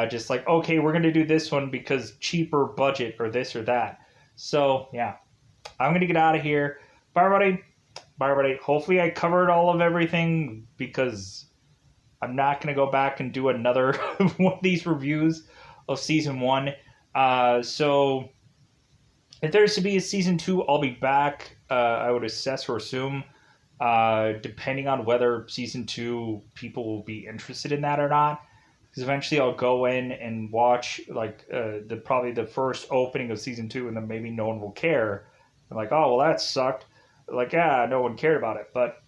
just like, okay, we're gonna do this one because cheaper budget or this or that. So yeah, I'm gonna get out of here. Bye everybody. Bye everybody. Hopefully I covered all of everything, because I'm not gonna go back and do another one of these reviews of season one. So if there's to be a season two, I'll be back. I would assess or assume, depending on whether season two people will be interested in that or not. Because eventually I'll go in and watch like the probably the first opening of season two, and then maybe no one will care. I'm like, oh well, that sucked. Like, yeah, no one cared about it. But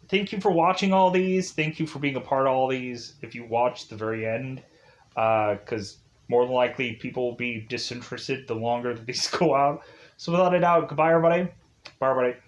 thank you for watching all these. Thank you for being a part of all these. If you watch the very end, because more than likely people will be disinterested the longer that these go out. So without a doubt, goodbye, everybody. Bye, everybody.